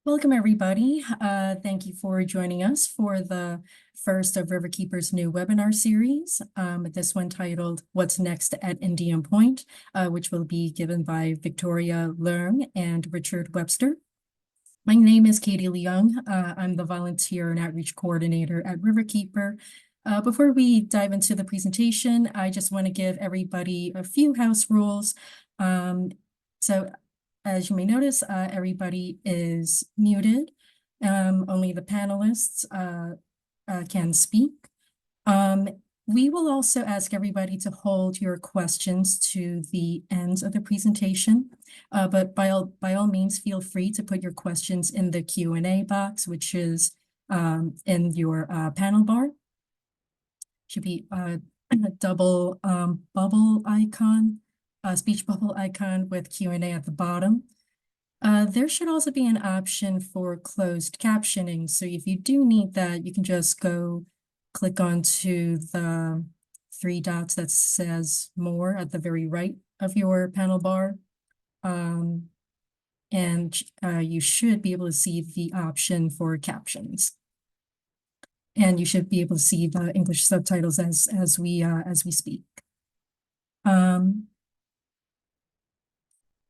Welcome, everybody. Thank you for joining us for the first of Riverkeeper's new webinar series. This one titled What's Next at Indian Point, which will be given by Victoria Leung and Richard Webster. My name is Katie Leung. I'm the volunteer and outreach coordinator at Riverkeeper. Before we dive into the presentation, I just want to give everybody a few house rules. So as you may notice, everybody is muted. Only the panelists can speak. We will also ask everybody to hold your questions to the end of the presentation, but by all means, feel free to put your questions in the Q&A box, which is in your panel bar. Should be a double bubble icon, speech bubble icon with Q&A at the bottom. There should also be an option for closed captioning. So if you do need that, you can just go click onto the three dots that says more at the very right of your panel bar. And you should be able to see the option for captions. And you should be able to see the English subtitles as we speak.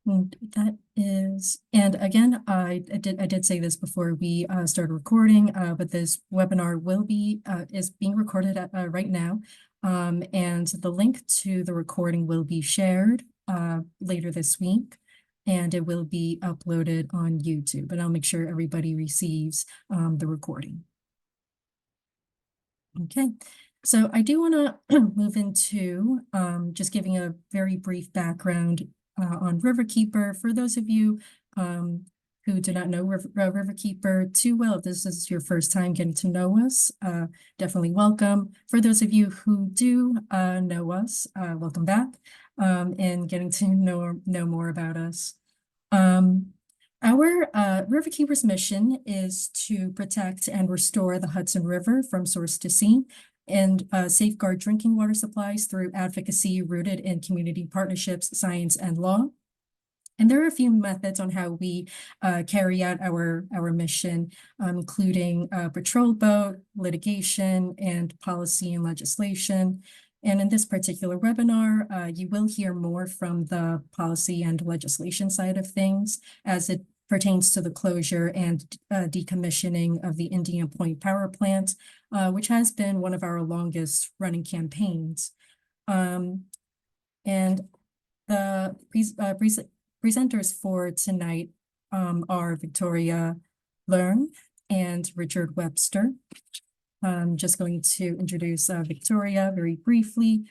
And that is, and again, I did say this before we started recording, but this webinar will be is being recorded right now, and the link to the recording will be shared later this week, and it will be uploaded on YouTube. And I'll make sure everybody receives the recording. Okay, so I do want to move into just giving a very brief background on Riverkeeper. For those of you who do not know Riverkeeper too well, if this is your first time getting to know us, definitely welcome. For those of you who do know us, welcome back, and getting to know more about us. Our Riverkeeper's mission is to protect and restore the Hudson River from source to sea and safeguard drinking water supplies through advocacy rooted in community partnerships, science, and law. And there are a few methods on how we carry out our mission, including patrol boat, litigation, and policy and legislation. And in this particular webinar, you will hear more from the policy and legislation side of things as it pertains to the closure and decommissioning of the Indian Point power plant, which has been one of our longest running campaigns. And the presenters for tonight are Victoria Leung and Richard Webster. I'm just going to introduce Victoria very briefly.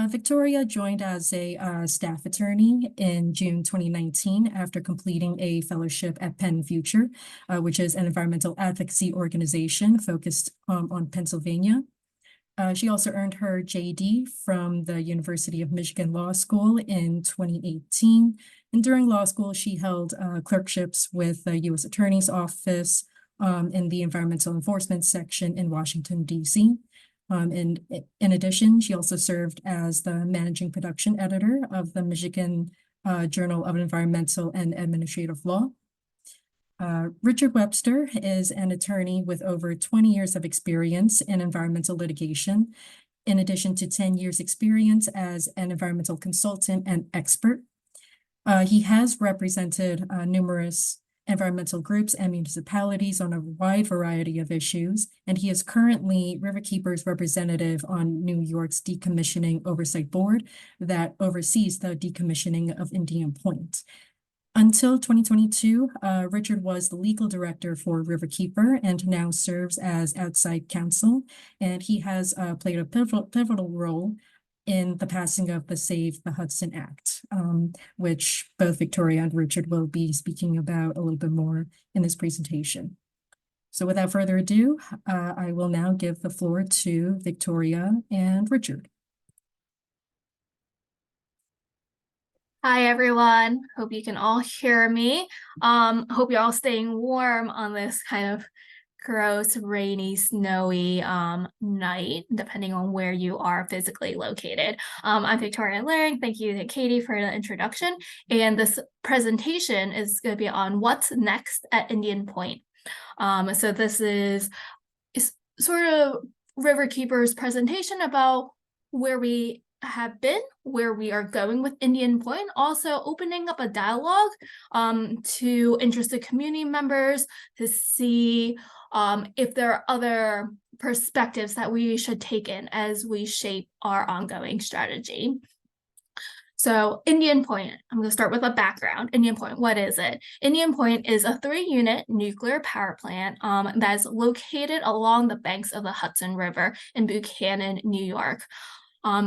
Victoria joined as a staff attorney in June 2019 after completing a fellowship at Penn Future, which is an environmental advocacy organization focused on Pennsylvania. She also earned her JD from the University of Michigan Law School in 2018. And during law school, she held clerkships with the U.S. Attorney's Office in the Environmental Enforcement section in Washington, D.C. And in addition, she also served as the managing production editor of the Michigan Journal of Environmental and Administrative Law. Richard Webster is an attorney with over 20 years of experience in environmental litigation, in addition to 10 years experience as an environmental consultant and expert. He has represented numerous environmental groups and municipalities on a wide variety of issues, and he is currently Riverkeeper's representative on New York's Decommissioning Oversight Board that oversees the decommissioning of Indian Point. Until 2022, Richard was the legal director for Riverkeeper and now serves as outside counsel, and he has played a pivotal role in the passing of the Save the Hudson Act, which both Victoria and Richard will be speaking about a little bit more in this presentation. So without further ado, I will now give the floor to Victoria and Richard. Hi, everyone. Hope you can all hear me. Hope you're all staying warm on this kind of gross, rainy, snowy night, depending on where you are physically located. I'm Victoria Leung. Thank you to Katie for the introduction. And this presentation is going to be on what's next at Indian Point. So this is sort of Riverkeeper's presentation about where we have been, where we are going with Indian Point, also opening up a dialogue to interested community members to see if there are other perspectives that we should take in as we shape our ongoing strategy. So Indian Point, I'm going to start with a background. Indian Point, what is it? Indian Point is a 3-unit nuclear power plant that's located along the banks of the Hudson River in Buchanan, New York.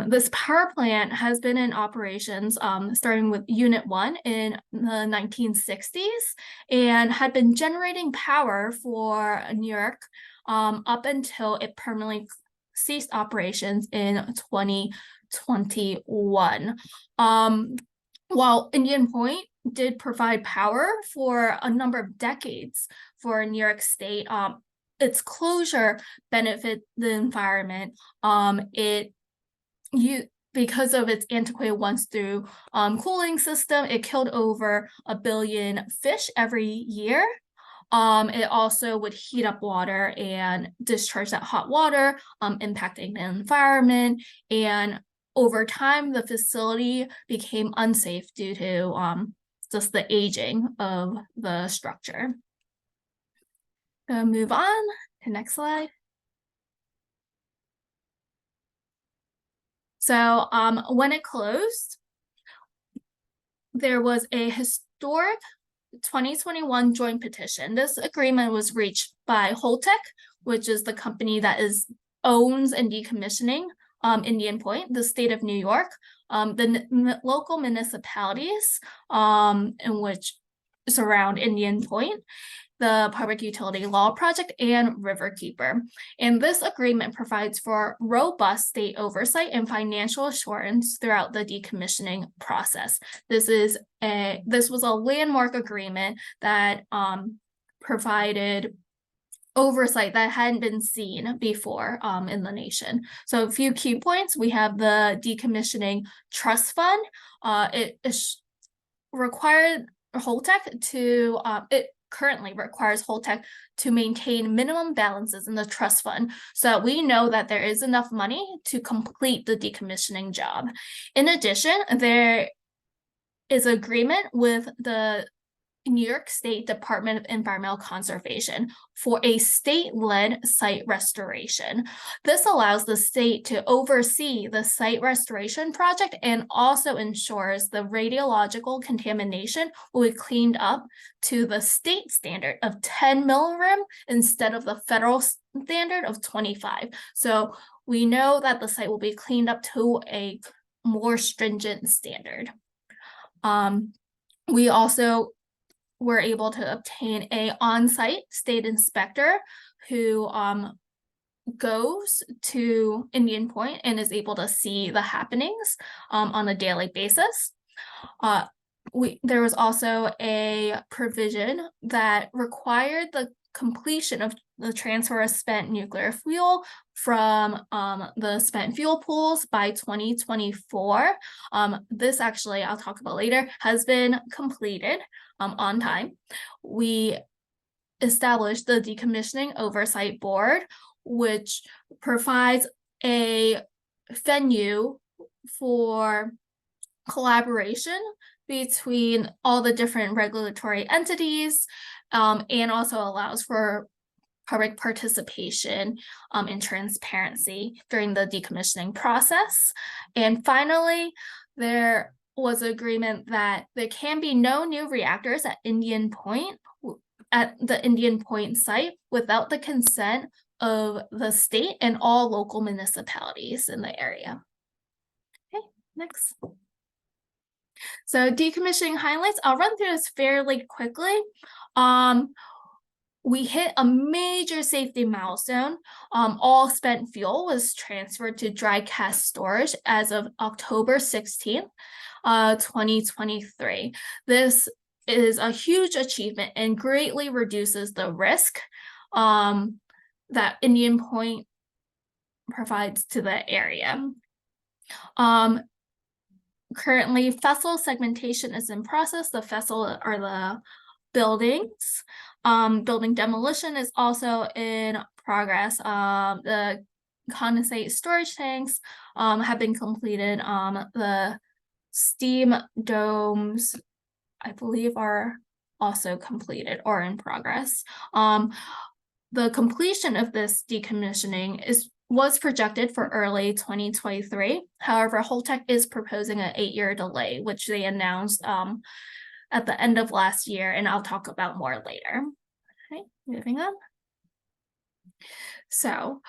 This power plant has been in operations starting with Unit 1 in the 1960s and had been generating power for New York up until it permanently ceased operations in 2021. While Indian Point did provide power for a number of decades for New York State, its closure benefit the environment. Because of its antiquated once-through cooling system, it killed over 1 billion fish every year. It also would heat up water and discharge that hot water, impacting the environment. And over time, the facility became unsafe due to just the aging of the structure. Gonna move on to next slide. So when it closed, there was a historic 2021 joint petition. This agreement was reached by Holtec, which is the company that owns and decommissioning Indian Point, the state of New York, the local municipalities in which surround Indian Point, the Public Utility Law Project, and Riverkeeper. And this agreement provides for robust state oversight and financial assurance throughout the decommissioning process. This was a landmark agreement that provided oversight that hadn't been seen before in the nation. So a few key points: we have the decommissioning trust fund. It required Holtec to it currently requires Holtec to maintain minimum balances in the trust fund so that we know that there is enough money to complete the decommissioning job. In addition, there is agreement with the New York State Department of Environmental Conservation for a state-led site restoration. This allows the state to oversee the site restoration project and also ensures the radiological contamination will be cleaned up to the state standard of 10 millirem instead of the federal standard of 25. So we know that the site will be cleaned up to a more stringent standard. We also were able to obtain an on-site state inspector who goes to Indian Point and is able to see the happenings on a daily basis. There was also a provision that required the completion of the transfer of spent nuclear fuel from the spent fuel pools by 2024. This actually, I'll talk about later, has been completed on time. We established the Decommissioning Oversight Board, which provides a venue for collaboration between all the different regulatory entities, and also allows for public participation and transparency during the decommissioning process. And finally, there was agreement that there can be no new reactors at the Indian Point site without the consent of the state and all local municipalities in the area. Okay, next. So decommissioning highlights, I'll run through this fairly quickly. We hit a major safety milestone. All spent fuel was transferred to dry cask storage as of October 16th, 2023. This is a huge achievement and greatly reduces the risk that Indian Point provides to the area. Currently, vessel segmentation is in process. The vessel are the buildings. Building demolition is also in progress. The condensate storage tanks have been completed. The steam domes, I believe, are also completed or in progress. The completion of this decommissioning was projected for early 2023. However, Holtec is proposing an 8-year delay, which they announced at the end of last year, and I'll talk about more later. Okay, moving on. So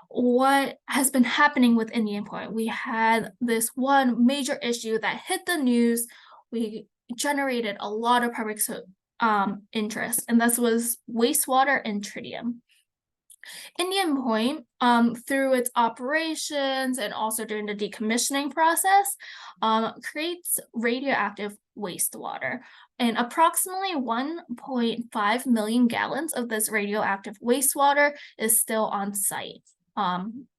what has been happening with Indian Point? We had this one major issue that hit the news. We generated a lot of public interest, and this was wastewater and tritium. Indian Point, through its operations and also during the decommissioning process, creates radioactive wastewater. And approximately 1.5 million gallons of this radioactive wastewater is still on site.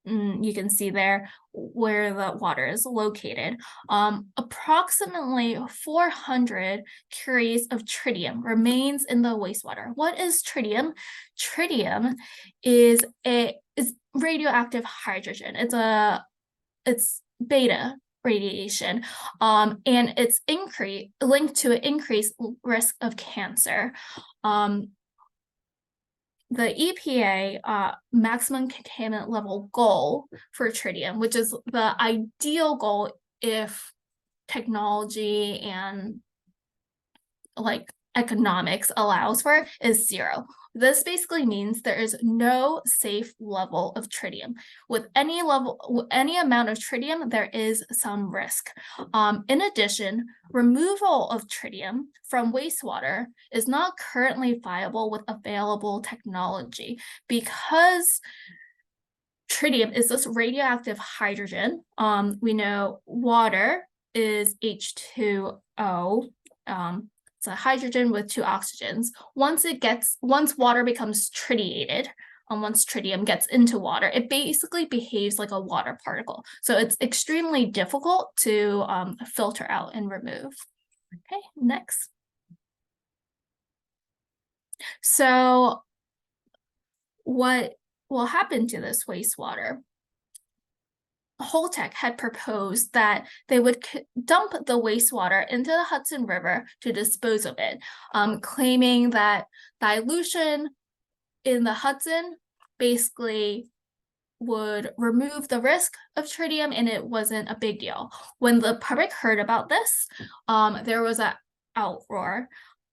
You can see there where the water is located. Approximately 400 curies of tritium remains in the wastewater. What is tritium? Tritium is radioactive hydrogen. It's beta radiation, and it's linked to an increased risk of cancer. The EPA maximum contaminant level goal for tritium, which is the ideal goal if technology and like economics allows for, is 0. This basically means there is no safe level of tritium. With any amount of tritium, there is some risk. In addition, removal of tritium from wastewater is not currently viable with available technology because tritium is this radioactive hydrogen. We know water is H2O. It's a hydrogen with 2 oxygens. Once water becomes tritiated, once tritium gets into water, it basically behaves like a water particle. So it's extremely difficult to filter out and remove. Okay, next. So what will happen to this wastewater? Holtec had proposed that they would dump the wastewater into the Hudson River to dispose of it, claiming that dilution in the Hudson basically would remove the risk of tritium and it wasn't a big deal. When the public heard about this, there was an uproar.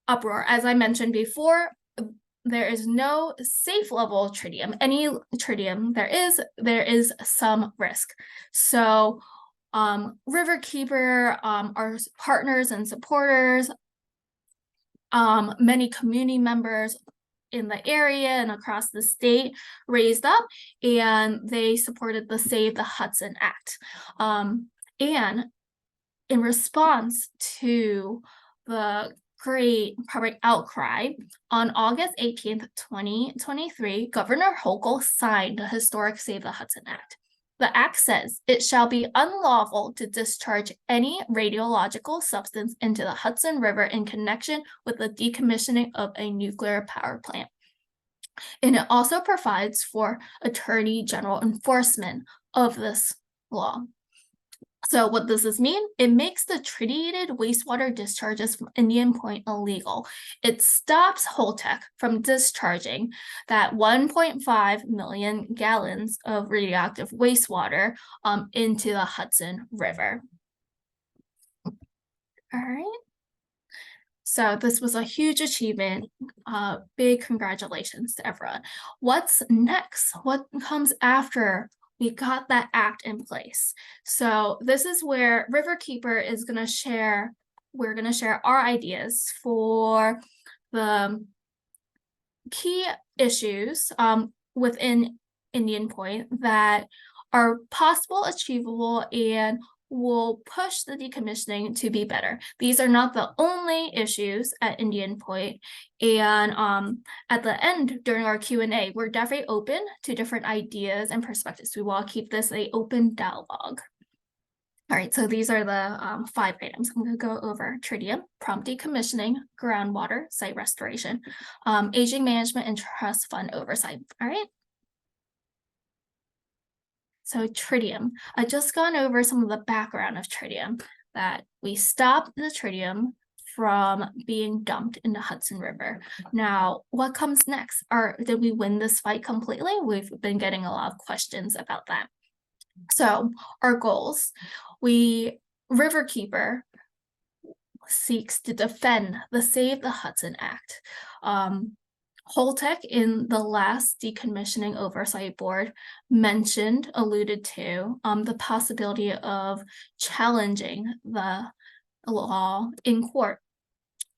As I mentioned before, there is no safe level of tritium. Any tritium there is some risk. So Riverkeeper, our partners and supporters, many community members in the area and across the state raised up, and they supported the Save the Hudson Act. And in response to the great public outcry, on August 18th, 2023, Governor Hochul signed the historic Save the Hudson Act. The act says it shall be unlawful to discharge any radiological substance into the Hudson River in connection with the decommissioning of a nuclear power plant. And it also provides for Attorney General enforcement of this law. So what does this mean? It makes the tritiated wastewater discharges from Indian Point illegal. It stops Holtec from discharging that 1.5 million gallons of radioactive wastewater into the Hudson River. All right. So this was a huge achievement. Big congratulations to everyone. What's next? What comes after we got that act in place? So this is where Riverkeeper is going to share, we're going to share our ideas for the key issues within Indian Point that are possible, achievable, and will push the decommissioning to be better. These are not the only issues at Indian Point, and at the end during our Q&A, we're definitely open to different ideas and perspectives. We will keep this an open dialogue. All right, so these are the 5 items. I'm going to go over tritium, prompt decommissioning, groundwater, site restoration, aging management, and trust fund oversight. All right. So tritium, I just gone over some of the background of tritium, that we stopped the tritium from being dumped in the Hudson River. Now, what comes next? Did we win this fight completely? We've been getting a lot of questions about that. So our goals, Riverkeeper seeks to defend the Save the Hudson Act. Holtec in the last decommissioning oversight board alluded to the possibility of challenging the law in court.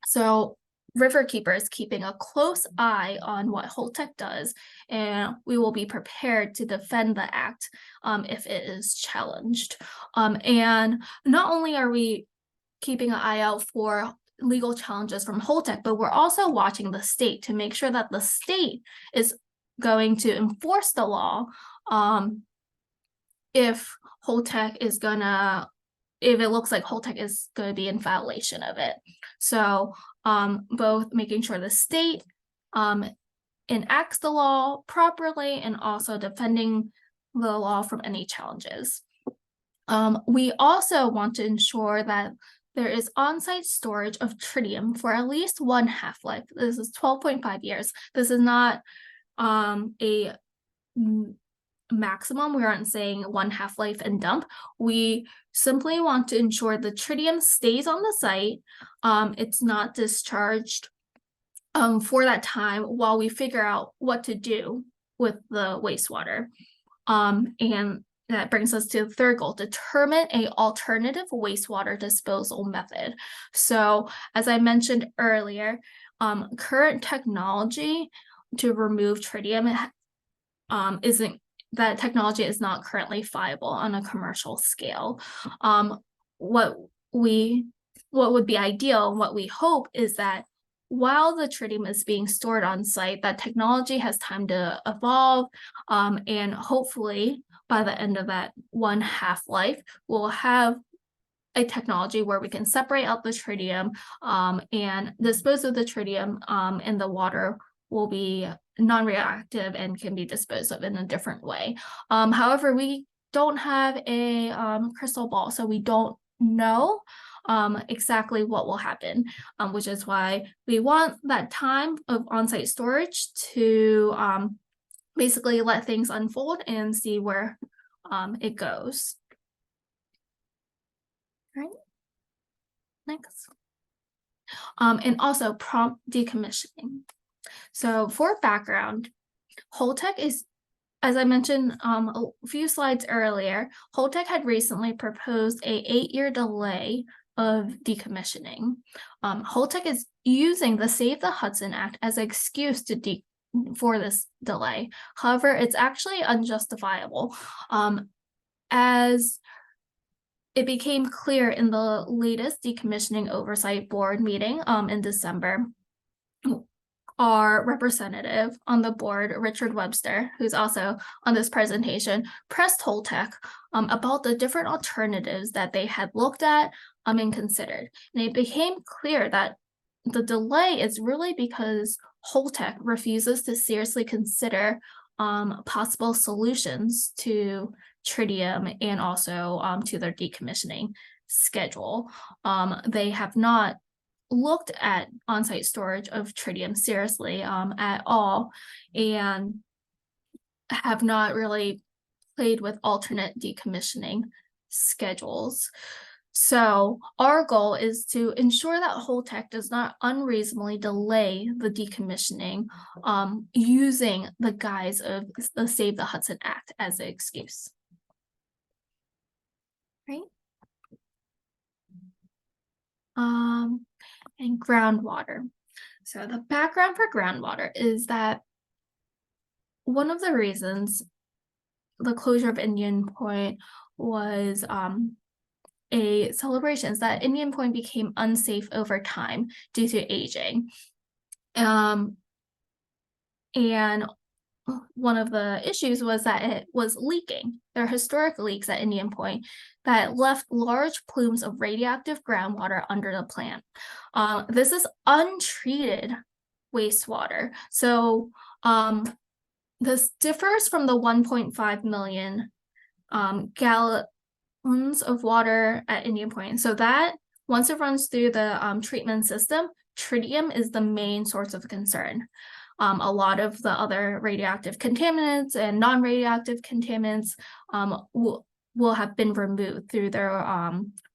So Riverkeeper is keeping a close eye on what Holtec does, and we will be prepared to defend the act if it is challenged. And not only are we keeping an eye out for legal challenges from Holtec, but we're also watching the state to make sure that the state is going to enforce the law if it looks like Holtec is going to be in violation of it. So both making sure the state enacts the law properly and also defending the law from any challenges. We also want to ensure that there is on-site storage of tritium for at least one half-life. This is 12.5 years. This is not a maximum. We aren't saying one half-life and dump. We simply want to ensure the tritium stays on the site. It's not discharged for that time while we figure out what to do with the wastewater. And that brings us to the third goal, determine an alternative wastewater disposal method. So as I mentioned earlier, current technology to remove tritium that technology is not currently viable on a commercial scale. What would be ideal, what we hope is that while the tritium is being stored on site, that technology has time to evolve, and hopefully by the end of that one half-life, we'll have a technology where we can separate out the tritium and dispose of the tritium, and the water will be non-reactive and can be disposed of in a different way. However, we don't have a crystal ball, so we don't know exactly what will happen, which is why we want that time of on-site storage to basically let things unfold and see where it goes. All right, next. And also prompt decommissioning. So for background, Holtec is, as I mentioned a few slides earlier, Holtec had recently proposed an 8-year delay of decommissioning. Holtec is using the Save the Hudson Act as an excuse for this delay. However, it's actually unjustifiable. As it became clear in the latest decommissioning oversight board meeting in December, our representative on the board, Richard Webster, who's also on this presentation, pressed Holtec about the different alternatives that they had looked at and considered. And it became clear that the delay is really because Holtec refuses to seriously consider possible solutions to tritium and also to their decommissioning schedule. They have not looked at on-site storage of tritium seriously at all, and have not really played with alternate decommissioning schedules. So our goal is to ensure that Holtec does not unreasonably delay the decommissioning using the guise of the Save the Hudson Act as an excuse. Right? And groundwater. So the background for groundwater is that one of the reasons the closure of Indian Point was a celebration is that Indian Point became unsafe over time due to aging. And one of the issues was that it was leaking. There are historic leaks at Indian Point that left large plumes of radioactive groundwater under the plant. This is untreated wastewater. So this differs from the 1.5 million gallons of water at Indian Point. So that once it runs through the treatment system, tritium is the main source of concern. A lot of the other radioactive contaminants and non-radioactive contaminants will have been removed through their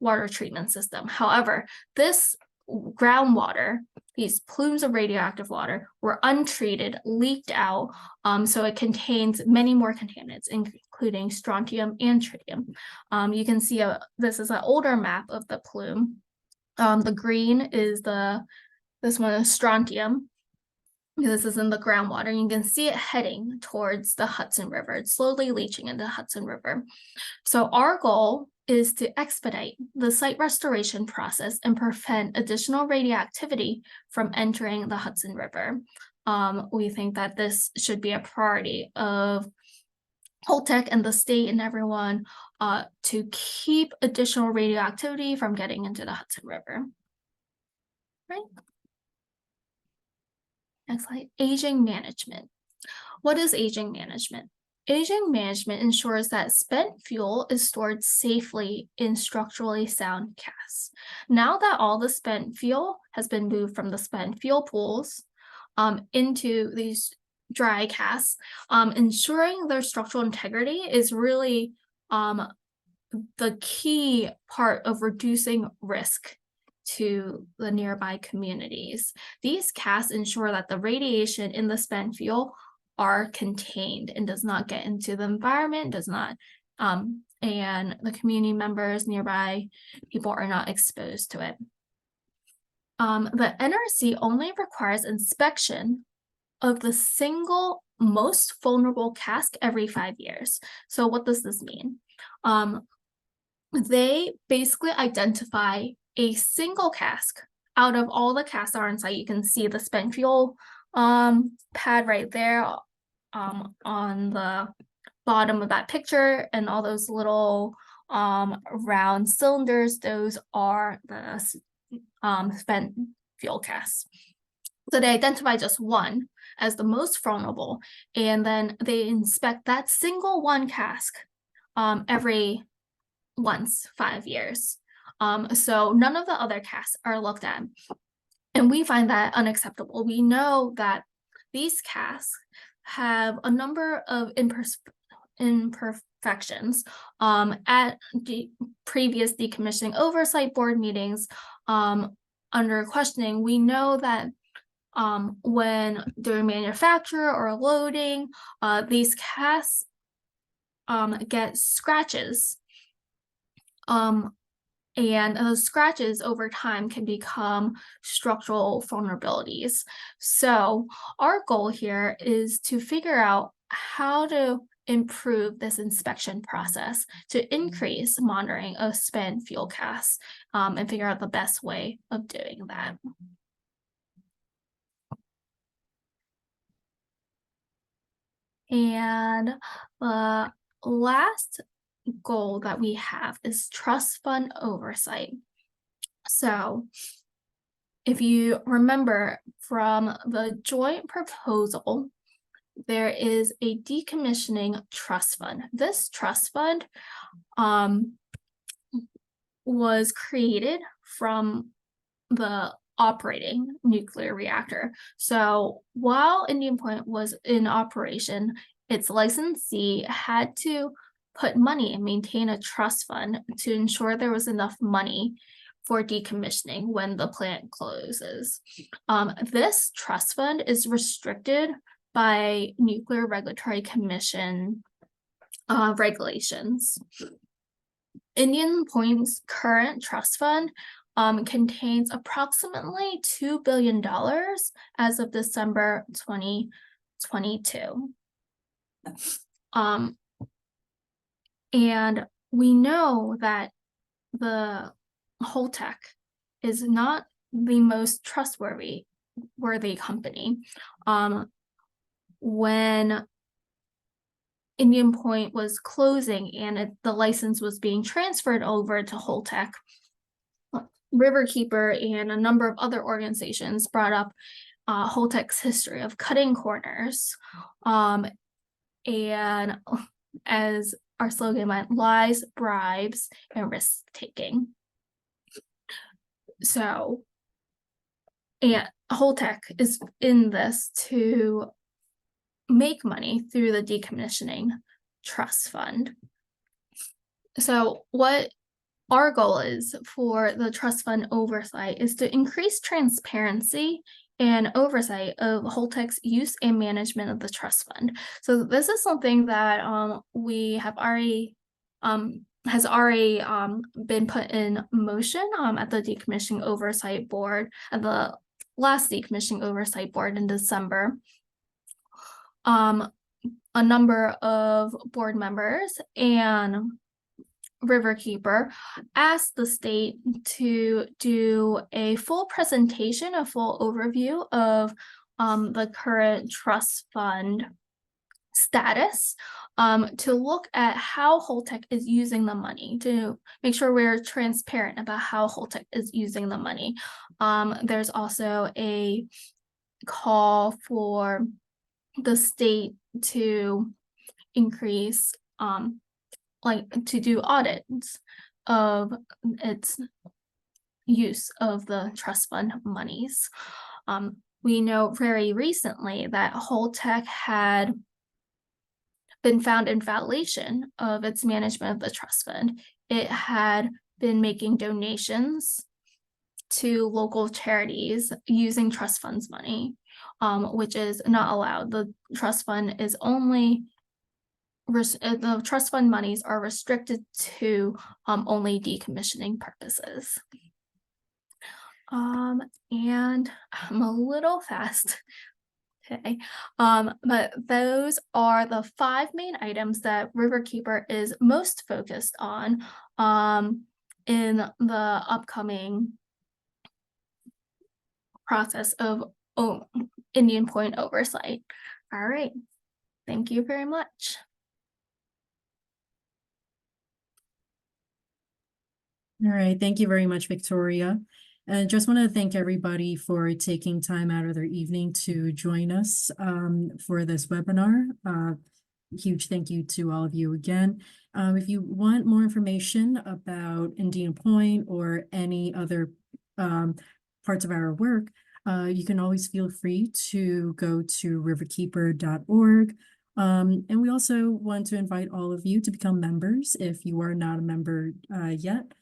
water treatment system. However, this groundwater, these plumes of radioactive water, were untreated, leaked out, so it contains many more contaminants, including strontium and tritium. You can see this is an older map of the plume. The green is this one is strontium. This is in the groundwater. You can see it heading towards the Hudson River. It's slowly leaching into the Hudson River. So our goal is to expedite the site restoration process and prevent additional radioactivity from entering the Hudson River. We think that this should be a priority of Holtec and the state and everyone to keep additional radioactivity from getting into the Hudson River. Right? Next slide, aging management. What is aging management? Aging management ensures that spent fuel is stored safely in structurally sound casks. Now that all the spent fuel has been moved from the spent fuel pools into these dry casks, ensuring their structural integrity is really the key part of reducing risk to the nearby communities. These casks ensure that the radiation in the spent fuel are contained and does not get into the environment, does not, and the community members, nearby people are not exposed to it. The NRC only requires inspection of the single most vulnerable cask every 5 years. So what does this mean? They basically identify a single cask out of all the casks that are on site. You can see the spent fuel pad right there on the bottom of that picture, and all those little round cylinders, those are the spent fuel casks. So they identify just one as the most vulnerable, and then they inspect that single one cask every 5 years. So none of the other casks are looked at, and we find that unacceptable. We know that these casks have a number of imperfections. At previous decommissioning oversight board meetings, under questioning, we know that when during manufacture or loading, these casks get scratches. And those scratches over time can become structural vulnerabilities. So our goal here is to figure out how to improve this inspection process to increase monitoring of spent fuel casks and figure out the best way of doing that. And the last goal that we have is trust fund oversight. So if you remember from the joint proposal, there is a decommissioning trust fund. This trust fund was created from the operating nuclear reactor. So while Indian Point was in operation, its licensee had to put money and maintain a trust fund to ensure there was enough money for decommissioning when the plant closes. This trust fund is restricted by Nuclear Regulatory Commission regulations. Indian Point's current trust fund contains approximately $2 billion as of December 2022. And we know that the Holtec is not the most trustworthy company. When Indian Point was closing and the license was being transferred over to Holtec, Riverkeeper and a number of other organizations brought up Holtec's history of cutting corners, and as our slogan went, lies, bribes, and risk taking. So, and Holtec is in this to make money through the decommissioning trust fund. So what our goal is for the trust fund oversight is to increase transparency and oversight of Holtec's use and management of the trust fund. So this is something that we have already has already been put in motion at the decommissioning oversight board, at the last decommissioning oversight board in December. A number of board members and Riverkeeper asked the state to do a full presentation, a full overview of the current trust fund status, to look at how Holtec is using the money, to make sure we're transparent about how Holtec is using the money. There's also a call for the state to increase, to do audits of its use of the trust fund monies. We know very recently that Holtec had been found in violation of its management of the trust fund. It had been making donations to local charities using trust funds money, which is not allowed. The trust fund is only the trust fund monies are restricted to only decommissioning purposes. And I'm a little fast today, but those are the 5 main items that Riverkeeper is most focused on in the upcoming process of Indian Point oversight. All right, thank you very much. All right, thank you very much, Victoria. And just want to thank everybody for taking time out of their evening to join us for this webinar. Huge thank you to all of you again. If you want more information about Indian Point or any other parts of our work, you can always feel free to go to riverkeeper.org. And we also want to invite all of you to become members if you are not a member yet.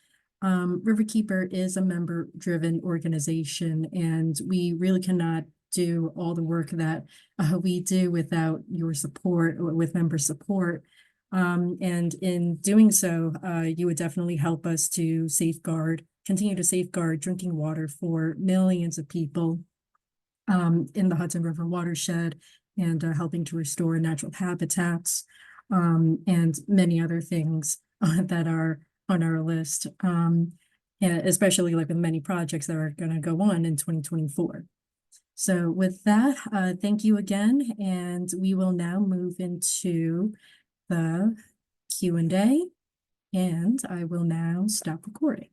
Riverkeeper is a member-driven organization, and we really cannot do all the work that we do without your support or with member support. And in doing so, you would definitely help us to continue to safeguard drinking water for millions of people in the Hudson River watershed, and helping to restore natural habitats and many other things that are on our list, and especially like with many projects that are going to go on in 2024. So with that, thank you again, and we will now move into the Q&A, and I will now stop recording.